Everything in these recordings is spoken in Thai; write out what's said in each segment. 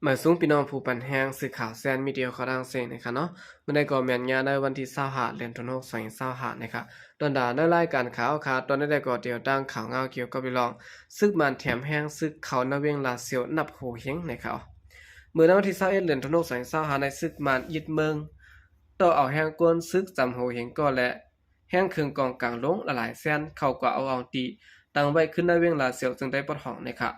หมายสูงพี่น้องผู้ปันแห้งสื่อข่าวแซนมีเดียเขาดังเสียงนะคะเนาะเมื่อได้ก่อแม่นงานในวันที่25เดือนธันวาคม2025นะคะตอนด่าในรายการข่าวค่ะตอนได้ก่อเดียวดังข่าวเงาเกี่ยวกับพี่น้องซึกมันแถมแห้งซึกเขานาเวียงลาเซียวนับโหเฮงนะคะเมื่อในวันที่21เดือนธันวาคม2025ในซึกมันยึดเมืองต่อเอาแห้งกวนซึกจำโหเฮงก็และแห้งเครื่องกองกลางลงหลายแสนเข้ากว่าเอาตีตั้งไว้ขึ้นนาเวียงลาเซียวจึงได้ปลดห้องนะคะ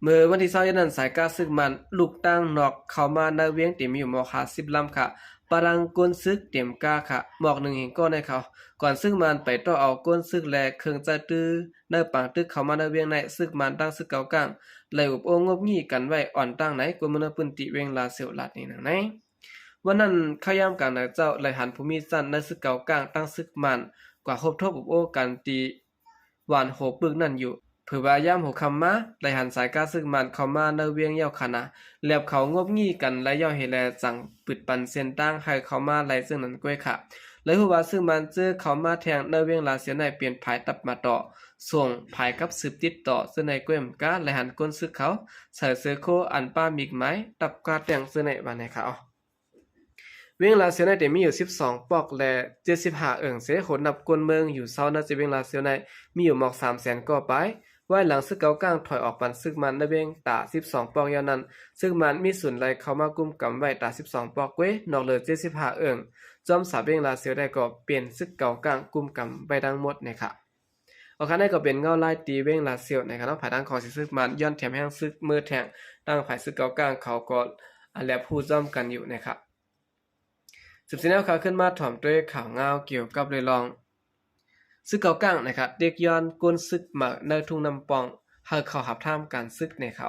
เมื่อวันที่20นั้นสายกาซึกมันลูกตั้งนอกเข้ามาในเวียงเต็มอยู่หมอก50ลำค่ะปรังก้นซึกเต็มกาค่ะหมอก1เห็นก็ในเขาก่อนซึ่งมันไปต่อเอาก้นซึกแลเครื่องจะตื้อในปังตึกเข้ามาในเวียงในซึกมันตั้งซึกเก่ากลางเลยอุบโองบงี้กันไว้อ่อนตั้งไหนกวนมนปืนติเวียงลาเสียวลาดนี่นังไหนวันนั้นเขายามกลางเจ้าไหลหันภูมิจันในซึกเก่ากลางตั้งซึกมันกว่าครบทบอุบโอกันตีหวานโหปึกนั่นอยู่เผื่อว่ายามหัวคำมาไหลหันสายกาซึกมันเข้ามาในเวียงเย้าขนาแล้วเขางบงี้กันและย่อเฮแลจังปิดปันเส้นตั้งให้เข้ามาไหลซึ่งนั้นก้วยค่ะเลยหัวว่าซึ่งมันเจอเข้ามาแทงในเวียงลาเสียในเปลี่ยนภายตับมาต่อส่งภายกับสืบติดต่อซึ่งในก้วยมกาไหลหันก้นซึกเขาใส่เสื้อโคอันป้ามิกไม้ตับกาแต่งซึ่งในวันในเขาเวียงลาเซียวในเดมีอยู่12ปอกและ75เสขนนับกวนเมืองอยู่เซาน่าจะเวียงลาเซียวในมีอยู่หมอก300,000ก็ไปไว้หลังซึกเก่ากลางถอยออกปันซึกมันในเวียงตา12ปอกยาวนั้นซึ่งมันมีส่วนไหลเข้ามากุมกำไว้ตา12ปอกเว้นอกเลย75จอมสาเวียงลาเซียวได้ก็เปลี่ยนซึกเก่ากลางกุมกำไว้ทั้งหมดนะคะเอาคันได้ก็เป็นเงาลายตีเวียงลาเซียวนะครับเนาะภายทางของซึกมันย้อนแถมแห้งซึกมือแทงตั้งฝ่ายซึกเก่ากลางเขาก็และผู้จ้อมกันอยู่นะครับ14แนวข่าวขึ้นมาถ่อมด้วยข่าวเงาเกี่ยวกับเลยลองซึกเก่ากลางนะครับเด็กย้อนก้นซึกมาในทุ่งน้ำปองหากเขาหับท่ามการซึกในเขา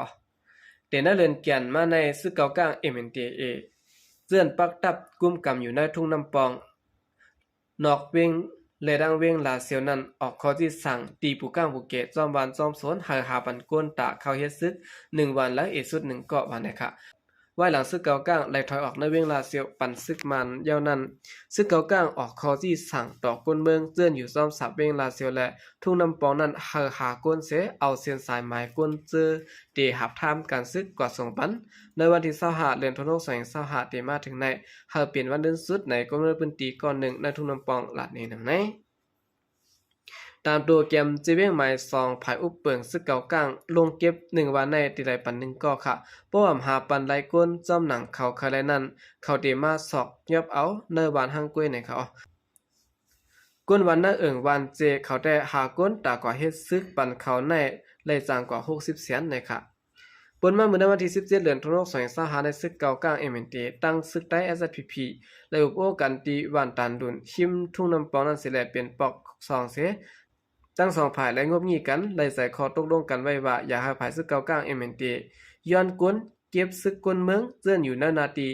เดนเลินเกียนมาในซึกเก่ากลาง MNDAA เจือนปักตับกุมกำอยู่ในทุ่งน้ำปองนอกเวงและดังเวงลาเซียวนั้นออกข้อที่สั่งตีปูก้างปูเกตจอมวันจอมสนหาปันก้นตาเข้าเฮ็ดซึก1วันและสุด1เกาะวันนะคะไว้หลังซึกเก่ากลางไหลถอยออกในเวียงลาเซียวปันซึกมันยาวนั้นซึกเก่ากลางออกคอที่สั่งต่อก้นเมืองเจือนอยู่ซ้อมสับเวียงลาเซียวและทุ่งน้ำปองนั้นหาก้นเสเอาเส้นสายไม้ก้นเจอเดหับทามการซึกกว่า2ปันในวันที่25เดือนธันวาคม2025เดมาถึงในเปลี่ยนวันเดือนสุดในก้นเมืองปืนตีก่อนหนึ่งในทุ่งน้ำปองลาดนี้หนังในตามตัวเกมจีเวียงหมาย2ภายอุปเปิงซึกเก่ากลางลงเก็บ1วันในตีไรปัน1ก็ค่ะป้อมหาปันไรก้นจอมหนังเขาคาไลนั้นเขาเดมาสอกยอบเอาเนอวันห้างกล้วยในเขาก้นวันเนอวันเจเขาได้หาก้นตากว่าเฮ็ดซึกปันเขาในเลยจางกว่า60เสียนในค่ะปนมาเมื่อวันที่17เดือนธันวาคม2025ในซึกเก่ากลาง MNT ตั้งซึกได้ SPP และอุปโอกันตีวันตันดุนชิมทุ่งน้ำปองนั้นสิแลเปลี่ยนปอก2เสทั้ง2ฝ่ายและงบงี้กันเลยใส่คอตกลงกันไว้ว่าอย่าให้ฝ่ายซึกเก่ากลาง MNT ย้อนกวนเก็บซึกกวนเมืองเจื้อนอยู่นาที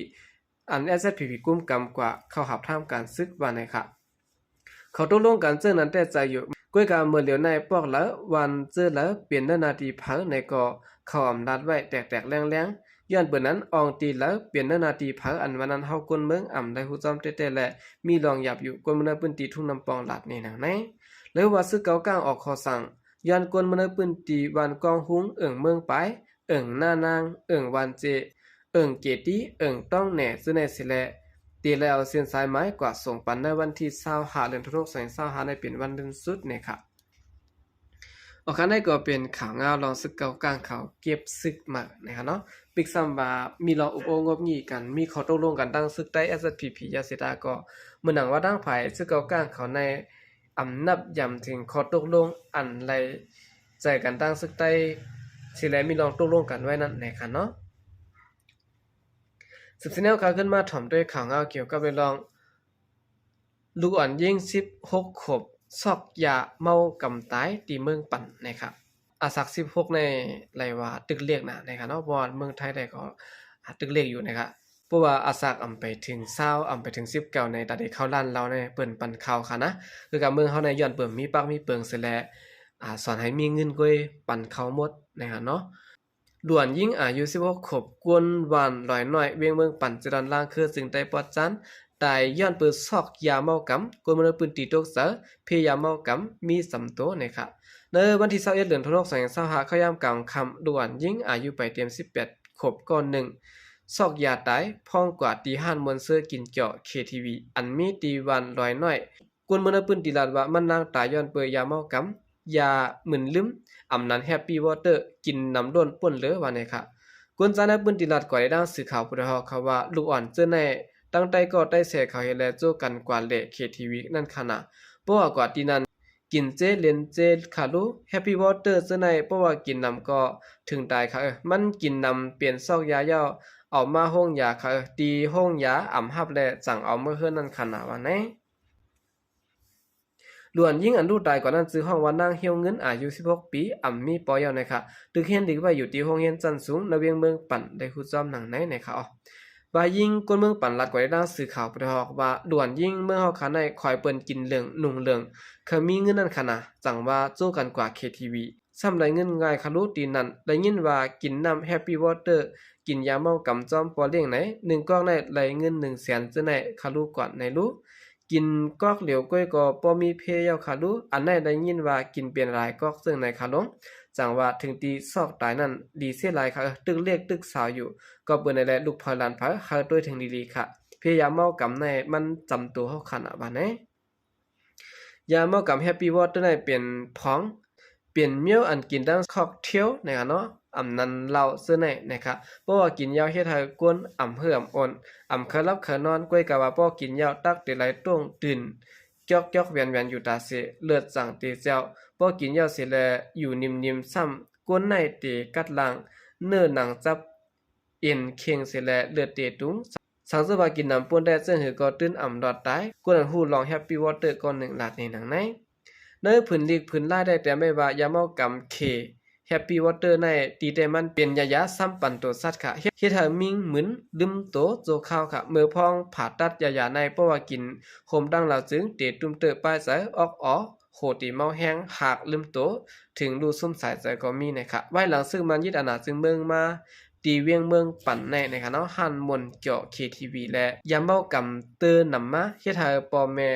อัน SPP กุมกำกว่าเข้าหับท่ามการซึกว่าไหนค่ะเขาตกลงกันเจื้อนั้นแต่ใจอยู่ก้วยกาเมื่อเหลียวในปอกแล้ววันเจื้อแล้วเปลี่ยนนาทีพังในก็เข้าอำนาจไว้แตกๆแรงๆย้อนเปิดนั้นอองตีแล้วเปลี่ยนนาทีพังอันวันนั้นเฮากวนเมืองอ่ำได้ฮู้จอมเต้ๆและมีรองหยับอยู่กวนเมืองปืนตีทุ่งน้ำปองลาดนี่นังไหนหรือว่าซึกเก่ากลางออกคอสั่งย้อนกวนมนุษย์ปืนตีวันกองหุงเมืองไปหน้านางวันเจเกตีต้องแหน่ซึ่งในสิแลตีแล้วเส้นสายไม้กว่าส่งปันในวันที่25เดือนธันวาคม2025ในเป็นวันเดือนสุดเนี่ยค่ะออกคันได้ก็เป็นข่าวงาวลองซึกเก่ากลางเขาเก็บซึกมานะครับเนาะปิกซัมบามีรออุปโองบงี้กันมีข้อตกลงกันตั้งซึกได้ SPP ยาเสดาก็เมื่อหนังว่าดังภายซึกเก่ากลางเขาในอำนับยำถึงข้อตกลงอันไรใจกันตั้งซึกใต้สิแลมีลองตกลงกันไว้นั่นแหละค่ะเนาะ14แนวข่าวขึ้นมาถ่อมด้วยข่าวเงาเกี่ยวกับเรื่องลองลูกอ่อนยิง16ขบซอกยาเมากำตายตีเมืองปั่นนะครับอาศัก16ในไรว่าตึกเรียกนะนะครับเนาะบ่เมืองไทยได้ก็ตึกเรียกอยู่นะครับเพราะว่าอาศักอำไปถึง20อำไปถึง19ในตาได้เข้าล้านเราในเปิ้นปั่นข่าวค่ะนะคือกับเมืองเฮาในย้อนเปิ้นมีปากมีเปิงเสียแลสอนให้มีเงินก้อยปั่นข่าวหมดนะครับเนาะด่วนยิ่งอายุ16ขบกวนหวานลอยน้อยเวียงเมืองปั่นจรันล่างคือจึงได้ปอดจันตายย้อนเปิดซอกยาเมากำกวนมนุษย์ปืนตีตกเสอเพยาเมากำมีสำโตนะครับใน ในวันที่21เดือนธันวาคม2025เขายามกลางค่ำด่วนยิงอายุไปเต็ม18ขบก่อนหนึ่งซอกยาตายพ้องกว่าตีห้านมวนเสื้อกินเจาะ KTV อันมีตีวันลอยน้อยกวนมื้อปืนติลาดว่ามันนางตายย้อนเปื่อยยาเมากำยามึนลืมอำนั้นแฮปปี้วอเตอร์กินน้ำด้นป่นเหลือว่าไหนค่ะกวนจานะปืนติลาดก่อได้ด้านสื่อข่าวพุทธฮอเขาว่าลูกอ่อนเจอในตั้งใจก็ได้เสียเขาเฮแลโจกันกว่าเละ KTV นั่นขนาดเพราะว่ากว่าที่นั้นกินเจเลียนเจขาลูแฮปปี้วอเตอร์เจอในเพราะว่ากินน้ำก็ถึงตายค่ะมันกินน้ำเปลี่ยนซอกยาเย้าเอามาห้องยาค่ะตีห้องยาอ่ำฮับแลจังเอาเมื่อเฮือนั่นขนาดว่าไหนล้วนยิ่งอันรู้ตายก่อนนั้นซื้อห้องว่านางเฮียวเงินอายุ16ปีอ่ำมีปอยาวนะคะตึกเฮียนดีกว่าอยู่ที่ห้องเฮียนจันสูงระเวียงเมืองปั่นได้คู่จอมหนังไหนนะคะอ๋อว่ายิ่งคนเมืองปั่นรัดกว่าได้ด้านสื่อข่าวไปฮอกว่าด่วนยิ่งเมื่อเฮาขาในคอยเปิ้นกินเหลืองนุ่งเหลืองเคยมีเงินนั่นขนาดจังว่าโจ้กันกว่า KTV ซ้ำได้เงินง่ายคารุตีนั้นได้ยินว่ากินน้ำแฮปปี้วอเตอร์กินยาเมากำจอมปอเลี้ยงไหน1ก้องได้ไหลเงิน100,000จะไหนคารุก่อนในรู้กินกอกเหลียวก้อยก็บ่มีเพยาวคารุอันไหนได้ยินว่ากินเปลี่ยนหลายกอกซึ่งในคาลงจังว่าถึงตีซอกตายนั้นดีเสียหลายค่ะตึกเรียกตึกสาวอยู่ก็เปิ้นได้แลลูกพอลานพาเฮาด้วยถึงดีๆค่ะพยายามเมากำในมันจำตัวเฮาขนาดว่าไหนยาเมากำแฮปปี้วอเตอร์ในเปลี่ยนพ้องเปลี่ยนเมียวอันกินดังค็อกเทลนะครับเนาะอำนั้นเหล้าซื่อในนะครับเพราะว่ากินยาวเฮ็ดให้กวนอำเหือมอ่อนอำเคยรับเคยนอนก้อยกะว่าป้อกินยาวตักแต่ไหลต้งตื่นจอกๆเวียนๆอยู่ตาเสเลือดสั่งเตเจ้าป้อกินยาวเสแลอยู่นิ่มๆซ้ำกวนในเตกัดลังเนื้อหนังจับเอ็นเข่งเสแลเลือดเตตุงสังสว่ากินน้ำป่นได้ซึ่งหือก็ตื่นอำดอดตายกวนฮู้ลองแฮปปี้วอเตอร์ก่อน1ลาดในหนังในผืนลีกผืนลายได้แต่ไม่ว่ายาเมากำเคแฮปปี้วอเตอร์ในตีแต่มันเป็นยาซ้ำปันตัวสัตว์ค่ะเฮ็ดให้มิงเหมือนลืมโตโจข้าวค่ะเมื่อพองผ่าตัดยาในเพราะว่ากินโคมดังเหล่าจึงเตตุ้มเตอป้ายสายออกอ๋อโหตีเมาแห้งหากลืมโตถึงดูซุ่มสายใจก็มีนะคะไว้หลังซึ่งมันยึดอำนาจซึ่งเมืองมาตีเวียงเมืองปั่นในนะคะเนาะหันมนเจาะ KTV และยามเมากำเตือนนำมาเฮ็ดให้พ่อแม่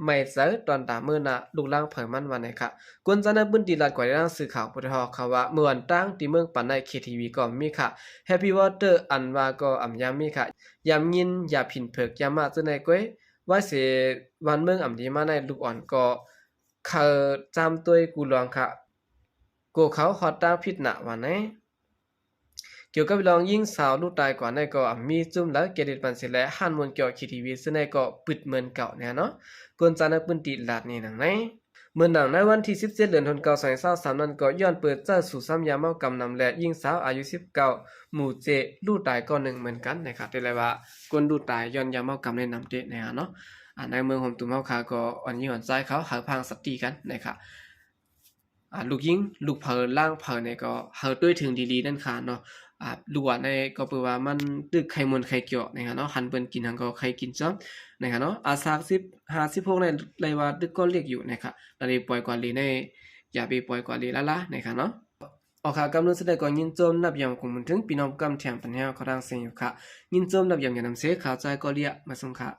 ไม่เจอตอนตาเมื่อน่ะลูกล่างเผยมันวันไหนค่ะกวนจันทบุญตีลัดกว่าได้สื่อข่าวพุทธฮอค่ะว่าเมื่อวันตั้งที่เมืองปันใน KTV ก็มีค่ะ Happy Water อันว่าก็อ่ำยามมีค่ะยามยินอย่าผินเพิกยามมาจังได๋ก้อยว่าสิวันเมืองอ่ำดีมาในลูกอ่อนก็เขาจำตัวกูลองค่ะกูเขาฮอดตาผิดหน้าว่าไหนเกี่ยวกับลองยิงสาวลูกตายก่อนในก็มีจุ่มแล้วเกดิตปันสิและหันมวนเกี่ยว KTV ซึ่งในก็ปิดเหมือนเก่าเนี่ยเนาะกวนจันทบุญตีลัดนี่หนังไหนเมื่อหนังในวันที่17เดือนธันวาคม2023นั้นก็ย้อนเปิดเจ้าสู่ซ้ำยาเมากำนำและยิงสาวอายุ19หมู่เจลูกตายก็หนึ่งเหมือนกันนะครับได้เลยว่ากวนลูกตายย้อนยาเมากำในนำเตะนะฮะเนาะในเมืองผมตุ้มเฮาคาก็อ่อนยี่อ่อนใจเขาหาพังสติกันนะครับลูกยิงลูกเผอล่างเผอเนี่ยก็เฮาด้วยถึงดีๆนั่นค่ะเนาะลูกในก็เปิดว่ามันตึกไข่มนไข่เกี่ยวนะครับเนาะหันเปิ้นกินหังก็ไข่กินจ้อมนะครับเนาะ30-50ในเลยว่าตึกก็เรียกอยู่นะครับตอนนี้ปล่อยกว่าลีในอย่าไปปล่อยกว่าลีละนะครับเนาะออกค่ะกำลังแสดงก่อนยินโจมนับยามคงมันถึงพี่น้องกำแถมปัญญาเขาดังเสียงอยู่ค่ะยินโจมนับยามอย่านำเสข่าวใจก็เรียกมาส่งค่ะ